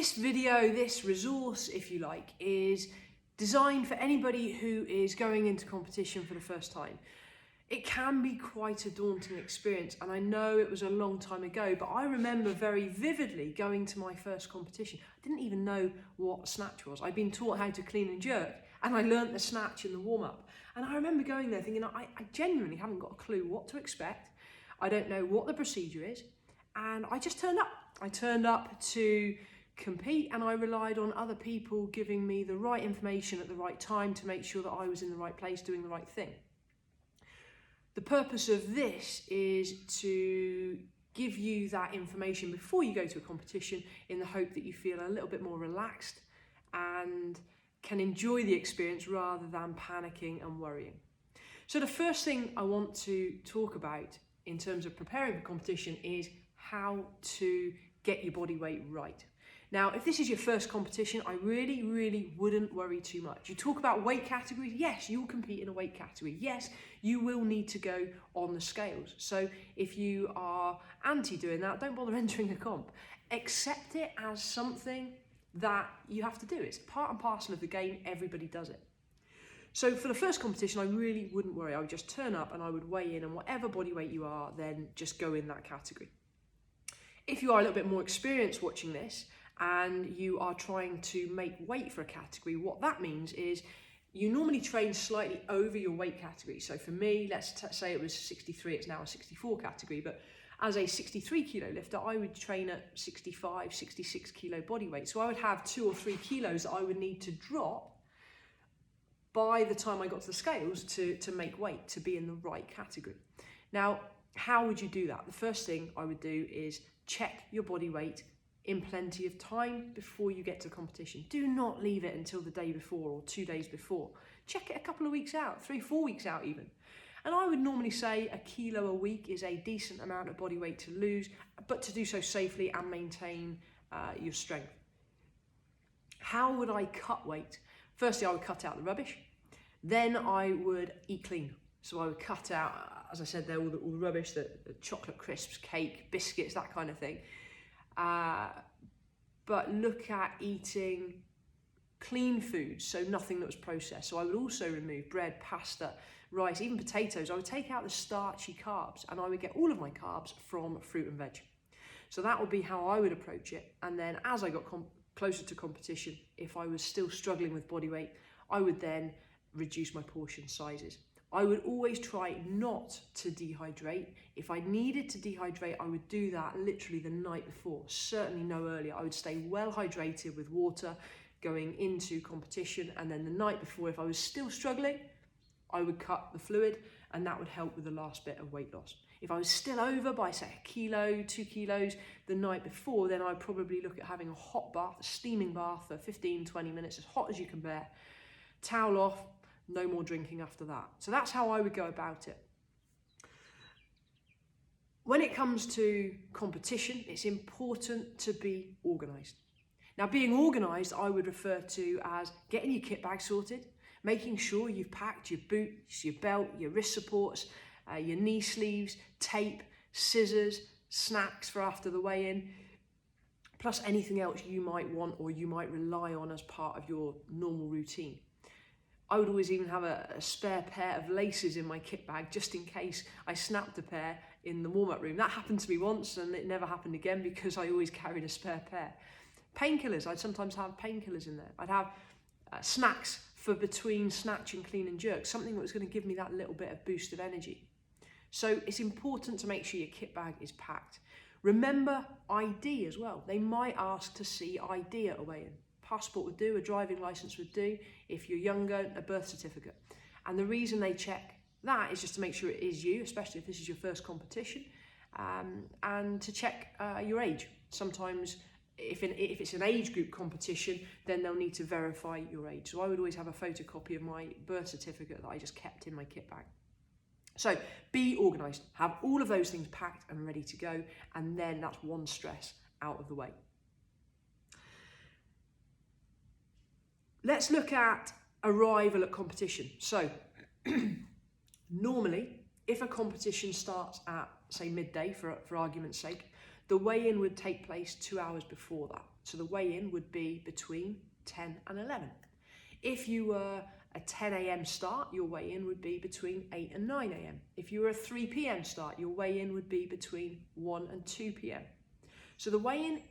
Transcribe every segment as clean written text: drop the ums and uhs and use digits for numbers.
This video, this resource, if you like, is designed for anybody who is going into competition for the first time. It can be quite a daunting experience, and I know it was a long time ago, but I remember very vividly going to my first competition. I didn't even know what snatch was. I'd been taught how to clean and jerk, and I learnt the snatch in the warm-up. And I remember going there thinking, I genuinely haven't got a clue what to expect. I don't know what the procedure is, and I just turned up. I turned up to compete, and I relied on other people giving me the right information at the right time to make sure that I was in the right place doing the right thing. The purpose of this is to give you that information before you go to a competition in the hope that you feel a little bit more relaxed and can enjoy the experience rather than panicking and worrying. So the first thing I want to talk about in terms of preparing for competition is how to get your body weight right. Now, if this is your first competition, I really wouldn't worry too much. You talk about weight categories. Yes, you'll compete in a weight category. Yes, you will need to go on the scales. So if you are anti doing that, don't bother entering a comp. Accept it as something that you have to do. It's part and parcel of the game. Everybody does it. So for the first competition, I really wouldn't worry. I would just turn up and I would weigh in, and whatever body weight you are, then just go in that category. If you are a little bit more experienced watching this, and you are trying to make weight for a category, what that means is you normally train slightly over your weight category. So for me, let's say it was 63, it's now a 64 category, but as a 63 kilo lifter, I would train at 65, 66 kilo body weight. So I would have 2 or 3 kilos that I would need to drop by the time I got to the scales to make weight, to be in the right category. Now, how would you do that? The first thing I would do is check your body weight in plenty of time before you get to competition. Do not leave it until the day before or 2 days before. Check it a couple of weeks out, 3-4 weeks out even. And I would normally say a kilo a week is a decent amount of body weight to lose, but to do so safely and maintain your strength. How would I cut weight? Firstly, I would cut out the rubbish. Then I would eat clean. So I would cut out, as I said there, all the rubbish, the chocolate crisps, cake, biscuits, that kind of thing. But look at eating clean foods, so nothing that was processed. So I would also remove bread, pasta, rice, even potatoes. I would take out the starchy carbs, and I would get all of my carbs from fruit and veg. So that would be how I would approach it. And then as I got closer to competition, if I was still struggling with body weight, I would then reduce my portion sizes. I would always try not to dehydrate. If I needed to dehydrate, I would do that literally the night before, certainly no earlier. I would stay well hydrated with water going into competition, and then the night before, if I was still struggling, I would cut the fluid, and that would help with the last bit of weight loss. If I was still over by, say, 1 kilo, 2 kilos the night before, then I'd probably look at having a hot bath, a steaming bath for 15-20 minutes, as hot as you can bear, towel off, no more drinking after that. So that's how I would go about it. When it comes to competition, it's important to be organised. Now, being organised, I would refer to as getting your kit bag sorted, making sure you've packed your boots, your belt, your wrist supports, your knee sleeves, tape, scissors, snacks for after the weigh-in, plus anything else you might want or you might rely on as part of your normal routine. I would always even have a spare pair of laces in my kit bag just in case I snapped a pair in the warm-up room. That happened to me once and it never happened again because I always carried a spare pair. Painkillers, I'd sometimes have painkillers in there. I'd have snacks for between snatch and clean and jerk, something that was going to give me that little bit of boost of energy. So it's important to make sure your kit bag is packed. Remember ID as well. They might ask to see ID at a weigh-in. Passport would do, a driving licence would do. If you're younger, a birth certificate. And the reason they check that is just to make sure it is you, especially if this is your first competition, and to check your age. Sometimes if it's an age group competition, then they'll need to verify your age. So I would always have a photocopy of my birth certificate that I just kept in my kit bag. So be organised, have all of those things packed and ready to go, and then that's one stress out of the way. Let's look at arrival at competition. So normally, if a competition starts at, say, midday, for argument's sake, the weigh-in would take place 2 hours before that. So the weigh-in would be between 10 and 11. If you were a 10 a.m. start, your weigh-in would be between 8 and 9 a.m. If you were a 3 p.m. start, your weigh-in would be between 1 and 2 p.m. So the weigh-in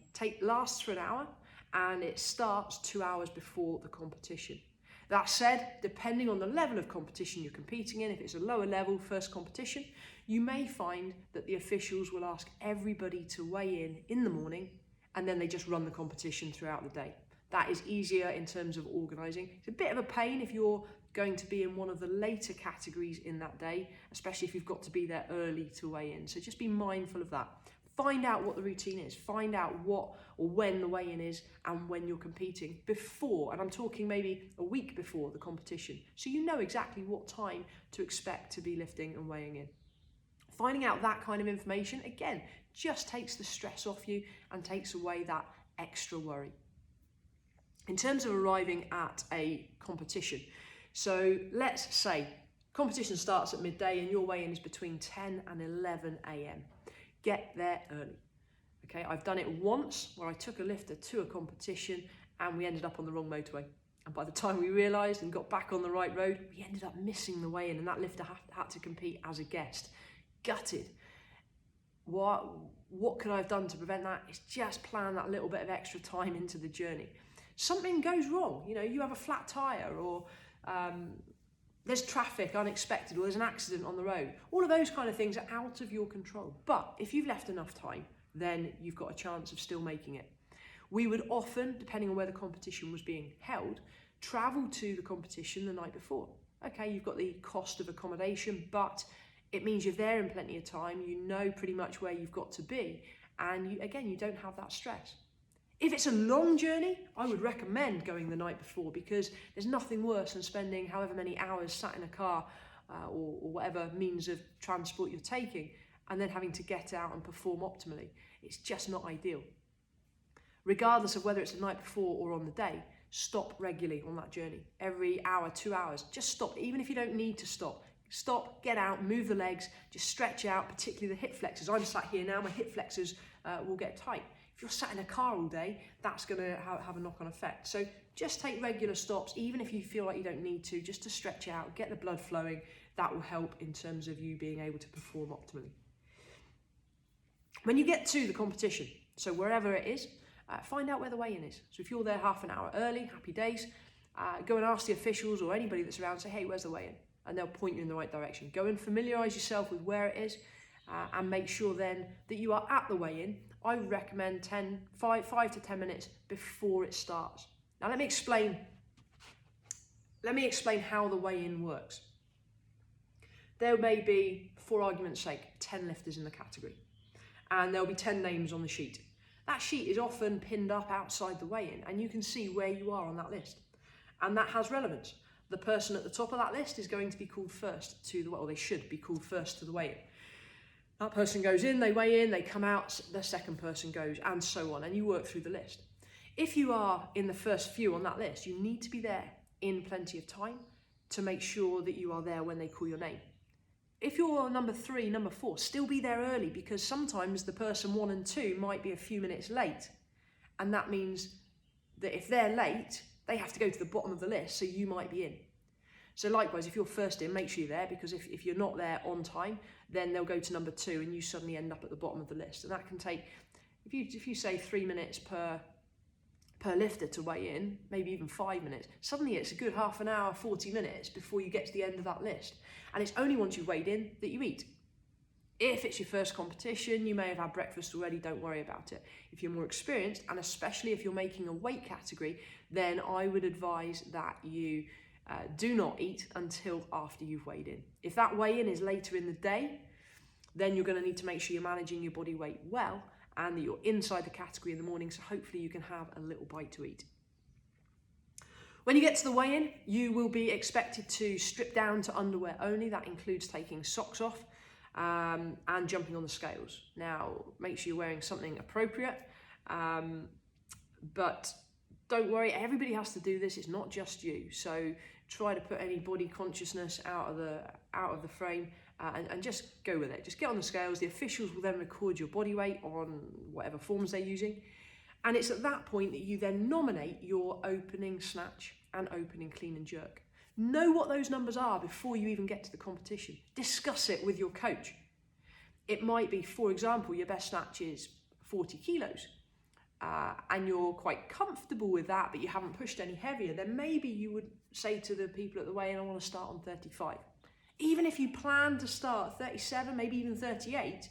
lasts for an hour and it starts 2 hours before the competition. That said, depending on the level of competition you're competing in, if it's a lower level first competition, you may find that the officials will ask everybody to weigh in the morning, and then they just run the competition throughout the day. That is easier in terms of organising. It's a bit of a pain if you're going to be in one of the later categories in that day, especially if you've got to be there early to weigh in. So just be mindful of that. Find out what the routine is. Find out what or when the weigh-in is and when you're competing before, and I'm talking maybe a week before the competition, so you know exactly what time to expect to be lifting and weighing in. Finding out that kind of information, again, just takes the stress off you and takes away that extra worry. In terms of arriving at a competition, so let's say competition starts at midday and your weigh-in is between 10 and 11 a.m. Get there early. Okay, I've done it once where I took a lifter to a competition and we ended up on the wrong motorway. And by the time we realised and got back on the right road, we ended up missing the weigh-in, and that lifter had to compete as a guest. Gutted. What could I have done to prevent that? It's just plan that little bit of extra time into the journey. Something goes wrong, you have a flat tyre, or there's traffic unexpected, or there's an accident on the road. All of those kind of things are out of your control. But if you've left enough time, then you've got a chance of still making it. We would often, depending on where the competition was being held, travel to the competition the night before. Okay, you've got the cost of accommodation, but it means you're there in plenty of time, you know pretty much where you've got to be, and you don't have that stress. If it's a long journey, I would recommend going the night before, because there's nothing worse than spending however many hours sat in a car or whatever means of transport you're taking, and then having to get out and perform optimally. It's just not ideal. Regardless of whether it's the night before or on the day, stop regularly on that journey. Every hour, 2 hours, just stop. Even if you don't need to stop, get out, move the legs, just stretch out, particularly the hip flexors. I'm sat here now, my hip flexors will get tight. If you're sat in a car all day, that's going to have a knock-on effect. So just take regular stops, even if you feel like you don't need to, just to stretch out, get the blood flowing. That will help in terms of you being able to perform optimally. When you get to the competition, so wherever it is, find out where the weigh-in is. So if you're there half an hour early, happy days. Go and ask the officials or anybody that's around, say, hey, where's the weigh-in? And they'll point you in the right direction. Go and familiarise yourself with where it is, and make sure then that you are at the weigh-in. I would recommend 5 to 10 minutes before it starts. Now let me explain how the weigh-in works. There may be, for argument's sake, 10 lifters in the category, and there'll be 10 names on the sheet. That sheet is often pinned up outside the weigh-in, and you can see where you are on that list. And that has relevance. The person at the top of that list is going to be called first to the, or they should be called first to the weigh-in. That person goes in, they weigh in, they come out, the second person goes, and so on, and you work through the list. If you are in the first few on that list, you need to be there in plenty of time to make sure that you are there when they call your name. If you're number 3, number 4, still be there early, because sometimes the person 1 and 2 might be a few minutes late. And that means that if they're late, they have to go to the bottom of the list, so you might be in. So likewise, if you're first in, make sure you're there, because if you're not there on time, then they'll go to number 2 and you suddenly end up at the bottom of the list. And that can take, if you say 3 minutes per lifter to weigh in, maybe even 5 minutes, suddenly it's a good half an hour, 40 minutes before you get to the end of that list. And it's only once you've weighed in that you eat. If it's your first competition, you may have had breakfast already, don't worry about it. If you're more experienced, and especially if you're making a weight category, then I would advise that you do not eat until after you've weighed in. If that weigh-in is later in the day, then you're going to need to make sure you're managing your body weight well, and that you're inside the category in the morning, so hopefully you can have a little bite to eat. When you get to the weigh-in, you will be expected to strip down to underwear only. That includes taking socks off and jumping on the scales. Now, make sure you're wearing something appropriate, but don't worry, everybody has to do this. It's not just you. So try to put any body consciousness out of the frame and just go with it. Just get on the scales. The officials will then record your body weight on whatever forms they're using. And it's at that point that you then nominate your opening snatch and opening clean and jerk. Know what those numbers are before you even get to the competition. Discuss it with your coach. It might be, for example, your best snatch is 40 kilos and you're quite comfortable with that, but you haven't pushed any heavier. Then maybe you would say to the people at the weigh-in, I want to start on 35. Even if you plan to start 37, maybe even 38,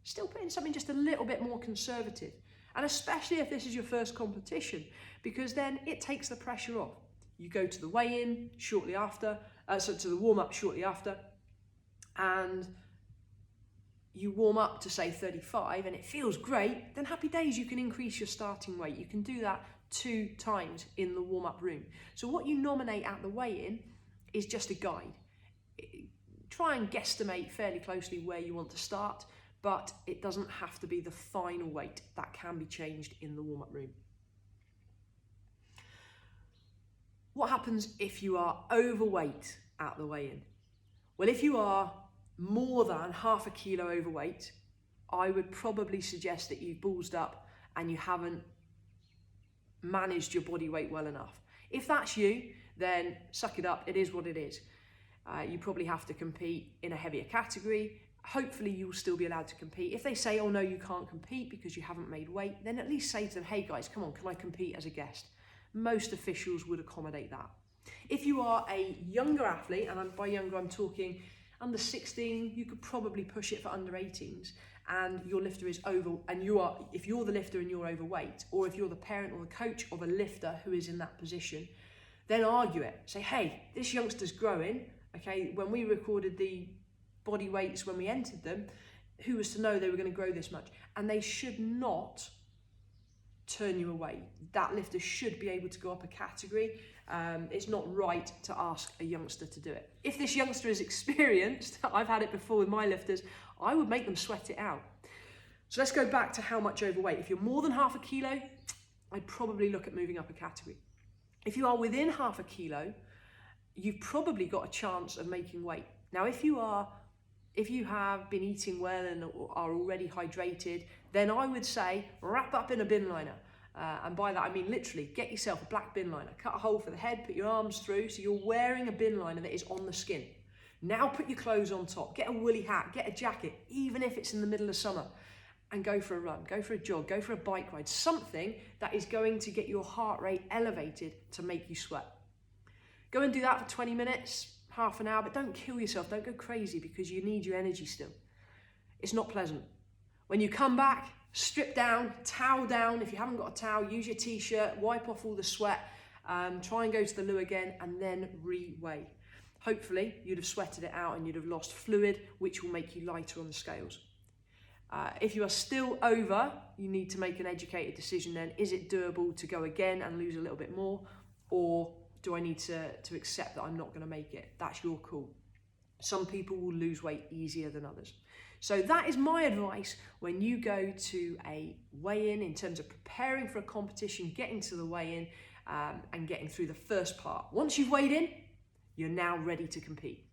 still put in something just a little bit more conservative. And especially if this is your first competition, because then it takes the pressure off. You go to the weigh-in shortly after, to the warm-up shortly after, and you warm up to say 35 and it feels great, then happy days, you can increase your starting weight. You can do that 2 times in the warm-up room. So what you nominate at the weigh-in is just a guide. Try and guesstimate fairly closely where you want to start, but it doesn't have to be the final weight. That can be changed in the warm-up room. What happens if you are overweight at the weigh-in? Well, if you are more than half a kilo overweight, I would probably suggest that you've ballsed up and you haven't managed your body weight well enough. If that's you, then suck it up, it is what it is. You probably have to compete in a heavier category. Hopefully you'll still be allowed to compete. If they say, oh no, you can't compete because you haven't made weight, then at least say to them, hey guys, come on, can I compete as a guest? Most officials would accommodate that. If you are a younger athlete, and by younger I'm talking under 16, you could probably push it for under 18s, and your lifter is over, and if you're the lifter and you're overweight, or if you're the parent or the coach of a lifter who is in that position, then argue it. Say, hey, this youngster's growing, okay, when we recorded the body weights when we entered them, who was to know they were going to grow this much? And they should not turn you away. That lifter should be able to go up a category. It's not right to ask a youngster to do it. If this youngster is experienced, I've had it before with my lifters, I would make them sweat it out. So let's go back to how much overweight. If you're more than half a kilo, I'd probably look at moving up a category. If you are within half a kilo, you've probably got a chance of making weight. Now, if you have been eating well and are already hydrated, then I would say wrap up in a bin liner. And by that I mean literally get yourself a black bin liner, cut a hole for the head, put your arms through so you're wearing a bin liner that is on the skin. Now put your clothes on top, get a woolly hat, get a jacket, even if it's in the middle of summer, and go for a run, go for a jog, go for a bike ride, something that is going to get your heart rate elevated to make you sweat. Go and do that for 20 minutes, half an hour, but don't kill yourself, don't go crazy because you need your energy still. It's not pleasant. When you come back, strip down, towel down. If you haven't got a towel, use your t-shirt, wipe off all the sweat, try and go to the loo again and then re-weigh. Hopefully you'd have sweated it out and you'd have lost fluid, which will make you lighter on the scales. If you are still over, you need to make an educated decision then. Is it doable to go again and lose a little bit more? Or do I need to accept that I'm not going to make it? That's your call. Some people will lose weight easier than others. So that is my advice when you go to a weigh-in in terms of preparing for a competition, getting to the weigh-in and getting through the first part. Once you've weighed in, you're now ready to compete.